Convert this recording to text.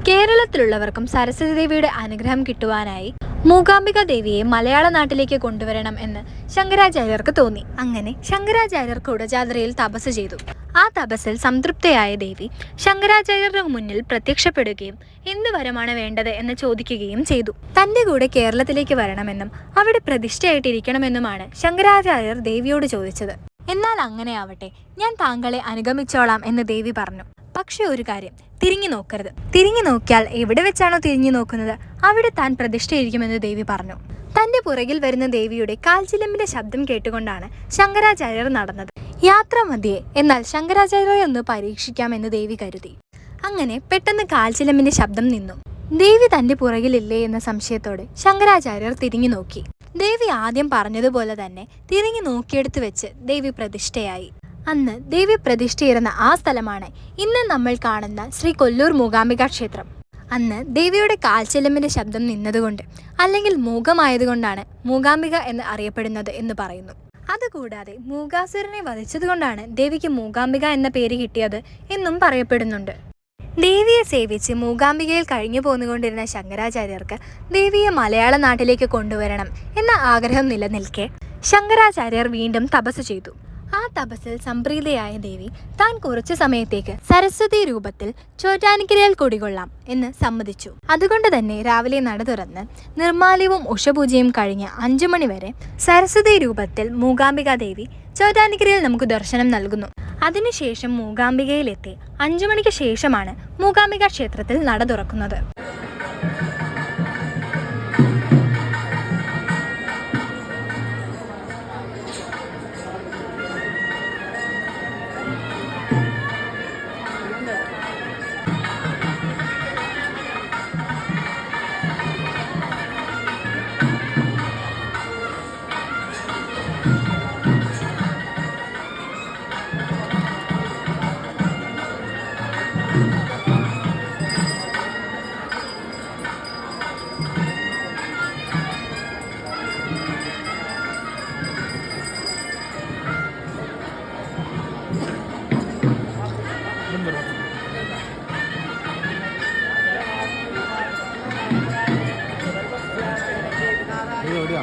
കേരളത്തിലുള്ളവർക്കും സരസ്വതി ദേവിയുടെ അനുഗ്രഹം കിട്ടുവാനായി മൂകാംബിക ദേവിയെ മലയാള നാട്ടിലേക്ക് കൊണ്ടുവരണം എന്ന് ശങ്കരാചാര്യർക്ക് തോന്നി. അങ്ങനെ ശങ്കരാചാര്യർ കുടജാദ്രിയിൽ തപസ് ചെയ്തു. ആ തപസ്സിൽ സംതൃപ്തയായ ദേവി ശങ്കരാചാര്യരുടെ മുന്നിൽ പ്രത്യക്ഷപ്പെടുകയും എന്ത് വരമാണ് വേണ്ടത് എന്ന് ചോദിക്കുകയും ചെയ്തു. തൻ്റെ കൂടെ കേരളത്തിലേക്ക് വരണമെന്നും അവിടെ പ്രതിഷ്ഠയായിട്ടിരിക്കണമെന്നുമാണ് ശങ്കരാചാര്യർ ദേവിയോട് ചോദിച്ചത്. എന്നാൽ അങ്ങനെ ആവട്ടെ, ഞാൻ താങ്കളെ അനുഗമിച്ചോളാം എന്ന് ദേവി പറഞ്ഞു. പക്ഷെ ഒരു കാര്യം, തിരിഞ്ഞു നോക്കരുത്. തിരിഞ്ഞു നോക്കിയാൽ എവിടെ വെച്ചാണോ തിരിഞ്ഞു നോക്കുന്നത് അവിടെ താൻ പ്രതിഷ്ഠയിരിക്കുമെന്ന് ദേവി പറഞ്ഞു. തന്റെ പുറകിൽ വരുന്ന ദേവിയുടെ കാൽച്ചിലമ്പിന്റെ ശബ്ദം കേട്ടുകൊണ്ടാണ് ശങ്കരാചാര്യർ നടന്നത്. യാത്ര മതിയെ, എന്നാൽ ശങ്കരാചാര്യരെ ഒന്ന് പരീക്ഷിക്കാമെന്ന് ദേവി കരുതി. അങ്ങനെ പെട്ടെന്ന് കാൽച്ചിലമ്പിന്റെ ശബ്ദം നിന്നു. ദേവി തന്റെ പുറകിലില്ലേ എന്ന സംശയത്തോടെ ശങ്കരാചാര്യർ തിരിഞ്ഞു നോക്കി. ദേവി ആദ്യം പറഞ്ഞതുപോലെ തന്നെ തിരിഞ്ഞു നോക്കിയെടുത്ത് വെച്ച് ദേവി പ്രതിഷ്ഠയായി. അന്ന് ദേവി പ്രതിഷ്ഠയിരുന്ന ആ സ്ഥലമാണ് ഇന്ന് നമ്മൾ കാണുന്ന ശ്രീ കൊല്ലൂർ മൂകാംബിക ക്ഷേത്രം. അന്ന് ദേവിയുടെ കാൽച്ചിലമ്പിന്റെ ശബ്ദം നിന്നതുകൊണ്ട്, അല്ലെങ്കിൽ മൂകമായതുകൊണ്ടാണ് മൂകാംബിക എന്ന് അറിയപ്പെടുന്നത് എന്ന് പറയുന്നു. അതുകൂടാതെ മൂകാസുരനെ വധിച്ചതുകൊണ്ടാണ് ദേവിക്ക് മൂകാംബിക എന്ന പേര് കിട്ടിയത് എന്നും പറയപ്പെടുന്നുണ്ട്. ദേവിയെ സേവിച്ച് മൂകാംബികയിൽ കഴിഞ്ഞു പോന്നുകൊണ്ടിരുന്ന ശങ്കരാചാര്യർക്ക് ദേവിയെ മലയാള നാട്ടിലേക്ക് കൊണ്ടുവരണം എന്ന ആഗ്രഹം നിലനിൽക്കെ ശങ്കരാചാര്യർ വീണ്ടും തപസ് ചെയ്തു. ആ തപസ്സിൽ സംപ്രീതയായ ദേവി താൻ കുറച്ചു സമയത്തേക്ക് സരസ്വതി രൂപത്തിൽ ചോറ്റാനിക്കരയിൽ കുടികൊള്ളാം എന്ന് സമ്മതിച്ചു. അതുകൊണ്ട് തന്നെ രാവിലെ നട തുറന്ന് നിർമ്മാല്യവും ഉഷപൂജയും കഴിഞ്ഞ് 5 മണി വരെ സരസ്വതി രൂപത്തിൽ മൂകാംബിക ദേവി ചോറ്റാനിക്കരയിൽ നമുക്ക് ദർശനം നൽകുന്നു. അതിനുശേഷം മൂകാംബികയിലെത്തി 5 മണിക്ക് ശേഷമാണ് മൂകാംബിക ക്ഷേത്രത്തിൽ നട തുറക്കുന്നത്. എവിടെയാ